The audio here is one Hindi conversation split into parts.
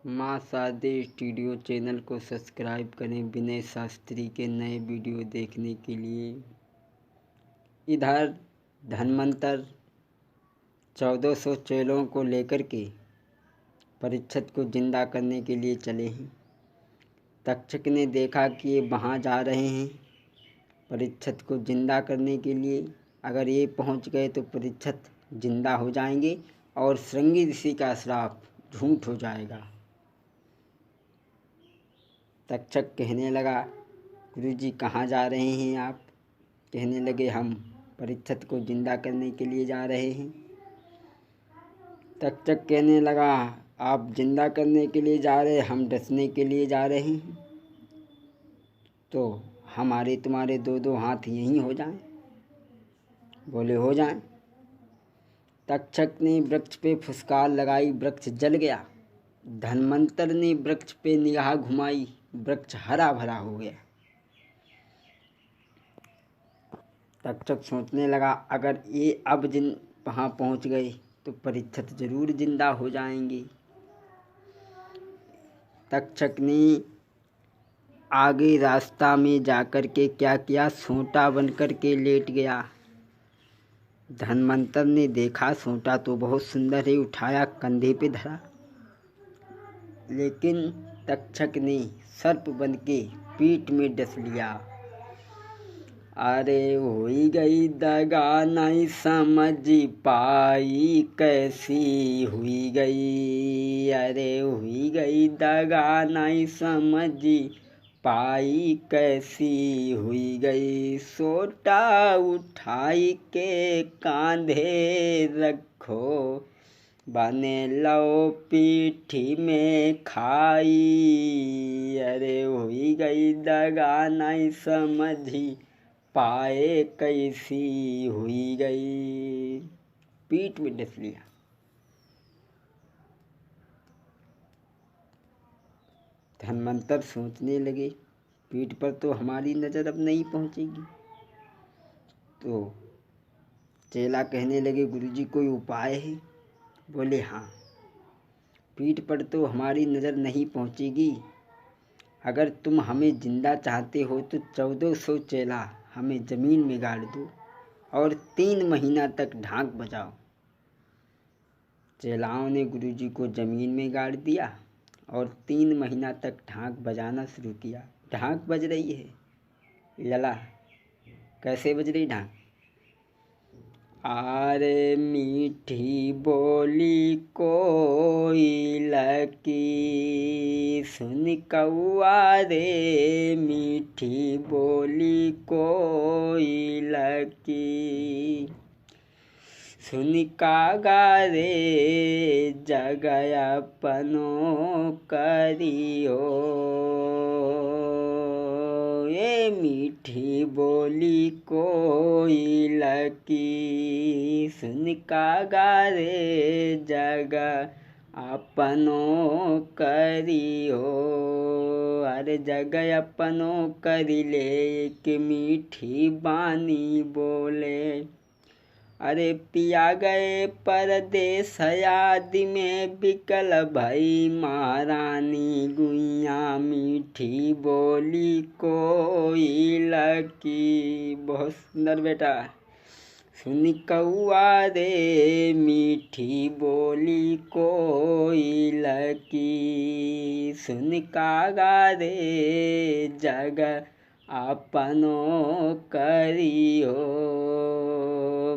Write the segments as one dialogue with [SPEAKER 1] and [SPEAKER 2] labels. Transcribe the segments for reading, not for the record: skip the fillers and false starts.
[SPEAKER 1] माँ शारदे स्टूडियो चैनल को सब्सक्राइब करें विनय शास्त्री के नए वीडियो देखने के लिए। इधर धन्वंतर 1400 चेलों को लेकर के परीक्षित को जिंदा करने के लिए चले हैं। तक्षक ने देखा कि ये वहाँ जा रहे हैं परीक्षित को जिंदा करने के लिए। अगर ये पहुँच गए तो परीक्षित जिंदा हो जाएंगे और श्रृंगी ऋषि का श्राप झूठ हो जाएगा। तक्षक कहने लगा, गुरुजी कहाँ जा रहे हैं आप? कहने लगे, हम परीक्षित को जिंदा करने के लिए जा रहे हैं। तक्षक कहने लगा, आप जिंदा करने के लिए जा रहे, हम डसने के लिए जा रहे हैं, तो हमारे तुम्हारे दो हाथ यहीं हो जाएं। बोले हो जाएं। तक्षक ने वृक्ष पे फुसकार लगाई, वृक्ष जल गया। धन्वंतर ने वृक्ष पे निगाह घुमाई, वृक्ष हरा भरा हो गया। तक्षक सोचने लगा, अगर ये अब वहाँ पहुँच गए तो परीक्षित जरूर जिंदा हो जाएंगे। तक्षक ने आगे रास्ता में जाकर के क्या किया, सोंटा बनकर के लेट गया। धन्वंतर ने देखा सोंटा तो बहुत सुंदर है, उठाया कंधे पे धरा। लेकिन तक्षक ने सर्प बन के पीठ में डस लिया। अरे हुई गई दगा नहीं समझ पाई, कैसी हुई गई। अरे हुई गई दगा नहीं समझ पाई, कैसी हुई गई। सोटा उठाई के कांधे रखो, बने लो पीठी में खाई। अरे हुई गई दगा नहीं समझी पाए, कैसी हुई गई। पीठ में डस लिया। धन्वंतर सोचने लगे, पीठ पर तो हमारी नज़र अब नहीं पहुंचेगी। तो चेला कहने लगे, गुरुजी कोई उपाय है? बोले हाँ, पीठ पर तो हमारी नज़र नहीं पहुंचेगी। अगर तुम हमें जिंदा चाहते हो तो 1400 चेला हमें ज़मीन में गाड़ दो और 3 महीना तक ढाक बजाओ। चेलाओं ने गुरुजी को ज़मीन में गाड़ दिया और 3 महीना तक ढाक बजाना शुरू किया। ढाक बज रही है। लला कैसे बज रही ढाक? आरे मीठी बोली कोयल की, सुन कौआ रे मीठी बोली कोयल की। सुन कागा रे जगय अपनो करियो। ये मीठी बोली कोयल की, सुन कागा रे जगह अपनो करियो। अरे जगह अपनो करी ले, एक मीठी बानी बोले। अरे पिया गए परदेस आदि में, बिकल भई महारानी गुइया। मीठी बोली कोयल की। बहुत सुंदर बेटा। सुन कौआ रे मीठी बोली कोयल की, सुन कागा रे जगह अपनो करियो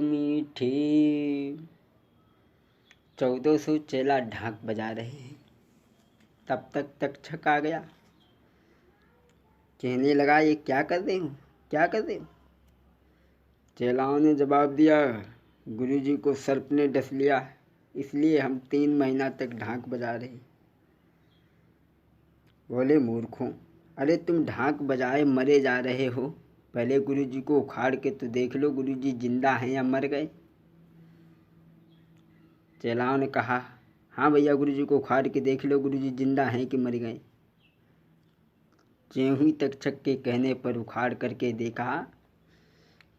[SPEAKER 1] मीठी। 1400 चेला ढाक बजा रहे हैं। तब तक तक्षक आ गया। कहने लगा, ये क्या कर रहे हो, क्या कर रहे हो? चेलाओं ने जवाब दिया, गुरुजी को सर्प ने डस लिया, इसलिए हम 3 महीना तक ढाक बजा रहे। बोले मूर्खों, अरे तुम ढाक बजाए मरे जा रहे हो, पहले गुरुजी को उखाड़ के तो देख लो, गुरुजी जिंदा हैं या मर गए। चेलाओं ने कहा, हाँ भैया, गुरुजी को उखाड़ के देख लो, गुरुजी जिंदा हैं कि मर गए। ज्यों ही तक्षक के कहने पर उखाड़ करके देखा,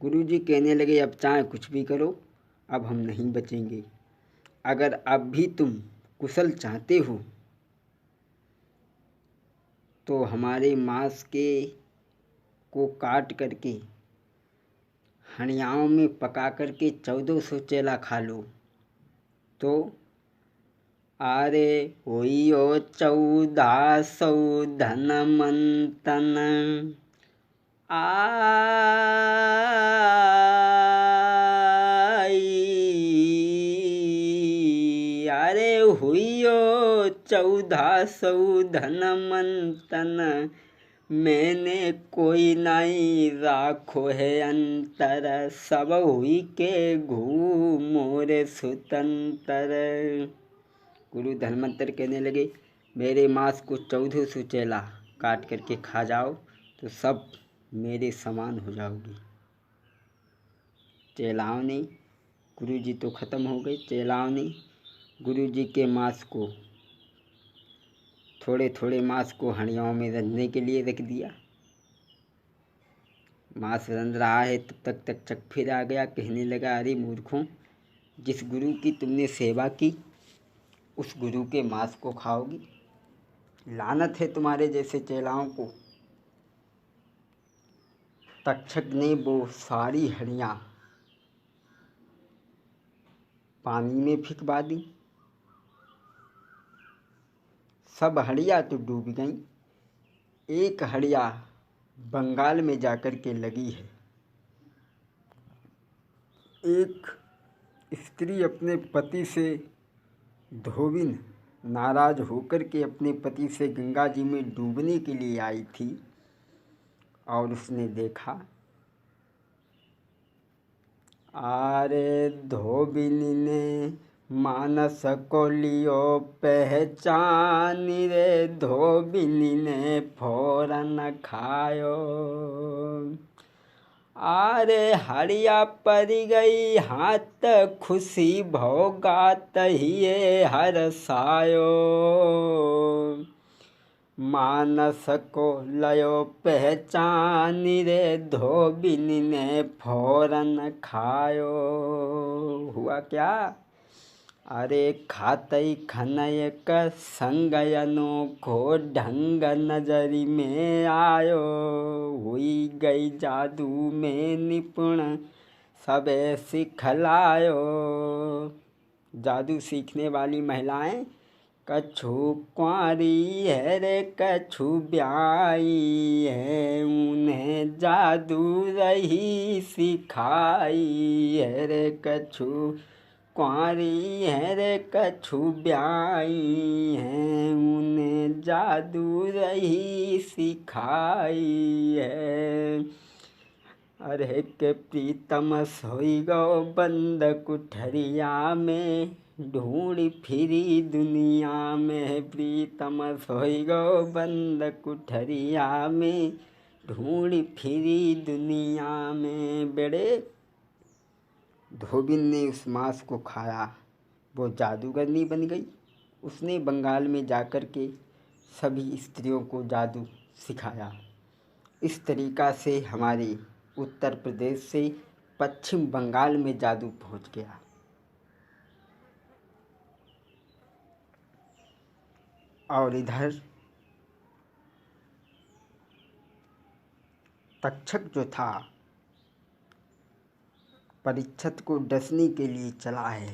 [SPEAKER 1] गुरुजी कहने लगे, अब चाहे कुछ भी करो, अब हम नहीं बचेंगे। अगर अब भी तुम कुशल चाहते हो तो हमारे मांस के को काट करके हंडियाओं में पका करके 1400 चेला खा लो। तो अरे होइयो 1400 धनमंतन आई, अरे हुइयो 1400 धनमंतन, मैंने कोई नहीं राखो है अंतर, सब हुई के घूमोरे सुतंतर। गुरु धन्वंतर कहने लगे, मेरे मांस को 1400 चेला काट करके खा जाओ तो सब मेरे समान हो जाओगी। चेलाओं ने, गुरु जी तो ख़त्म हो गए, चेलाओं ने गुरु जी के मांस को, थोड़े थोड़े मांस को हंडियाओं में रंधने के लिए रख दिया। मांस रंध रहा है तब तक चक फिर आ गया, कहने लगा, अरे मूर्खों, जिस गुरु की तुमने सेवा की उस गुरु के मांस को खाओगी? लानत है तुम्हारे जैसे चेलाओं को। तक्षक ने वो सारी हंडियाँ पानी में फिकवा दी। सब हंडिया तो डूब गईं, एक हंडिया बंगाल में जाकर के लगी है। एक स्त्री अपने पति से, धोबिन, नाराज होकर के अपने पति से गंगा जी में डूबने के लिए आई थी और उसने देखा, आरे धोबिन ने मानस को लियो पहचान रे, धोबिन ने फौरन खायो। आरे हड़िया पड़ गई हाथ, खुशी भोगात हिये हरसायो। मानस को लयो पहचान रे, धोबिन ने फौरन खायो। हुआ क्या? अरे खातई खनय का संगयनो को ढंग नजरी में आयो, हुई गई जादू में निपुण सबे सिखलायो। जादू सीखने वाली महिलाएं कछु कुंवारी है रे, कछु ब्याई है, उन्हें जादू रही सिखाई है रे, कछु कुंवारी है रे, कछु ब्याई है, उन्हें जादू रही सिखाई है। अरे के प्रीतम सोई गो बंद कुठरिया में, ढूंढ फिरी दुनिया में, प्रीतम सोई गो बंद कुठरिया में, ढूंढ फिरी दुनिया में। बेड़े धोबिन ने उस मांस को खाया, वो जादूगरनी बन गई। उसने बंगाल में जाकर के सभी स्त्रियों को जादू सिखाया। इस तरीक़ा से हमारे उत्तर प्रदेश से पश्चिम बंगाल में जादू पहुंच गया। और इधर तक्षक जो था, परीक्षित को डसने के लिए चला है।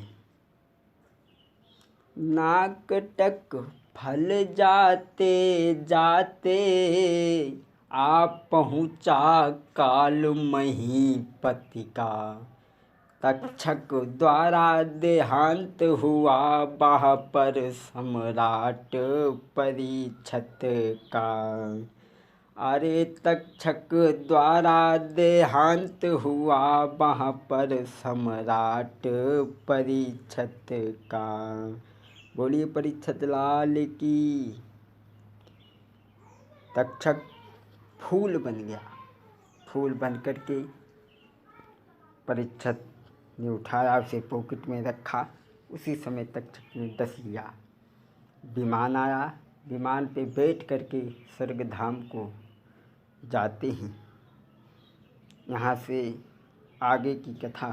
[SPEAKER 1] नाक टक फल जाते जाते, आप पहुँचा काल महीपति का, तक्षक द्वारा देहांत हुआ बाह पर सम्राट परीक्षित का। अरे तक्षक द्वारा देहांत हुआ वहाँ पर सम्राट परीक्षित का। बोलिए परीक्षित लाल की। तक्षक फूल बन गया। फूल बन करके परीक्षित ने उठाया, उसे पॉकेट में रखा। उसी समय तक्षक ने डस लिया। विमान आया, विमान पे बैठ करके स्वर्गधाम को जाते हैं। यहाँ से आगे की कथा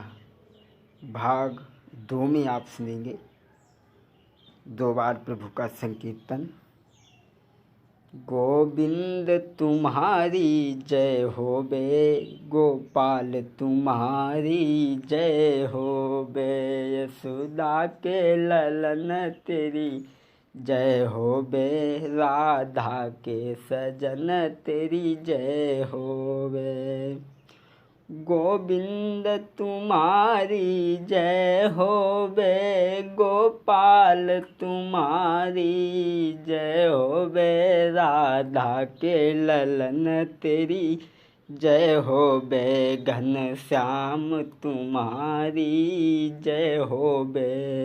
[SPEAKER 1] भाग 2 में आप सुनेंगे। 2 बार प्रभु का संकीर्तन, गोविंद तुम्हारी जय हो बे, गोपाल तुम्हारी जय हो बे, यशोदा के ललन तेरी जय हो बे, राधा के सजन तेरी जय हो बे। गोविंद तुम्हारी जय हो बे, गोपाल तुम्हारी जय हो बे, राधा के ललन तेरी जय हो बे, घनश्याम तुम्हारी जय हो बे।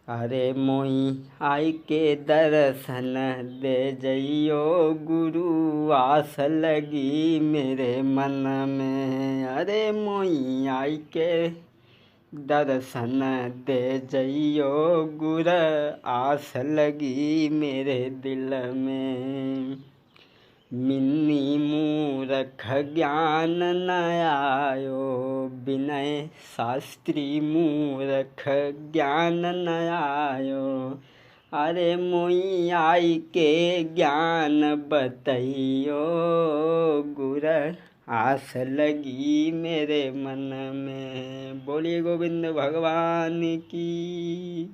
[SPEAKER 1] अरे मोई आई के दर्शन दे जइयो गुरु, आस लगी मेरे मन में। अरे मोई आई के दर्शन दे जइयो गुरु, आस लगी मेरे दिल में। मिन्नी मूरख ज्ञान न आयो, विनय शास्त्री मूरख ज्ञान न आयो। अरे मोई आई के ज्ञान बतइयो गुरु, आस लगी मेरे मन में। बोलिए गोविंद भगवान की।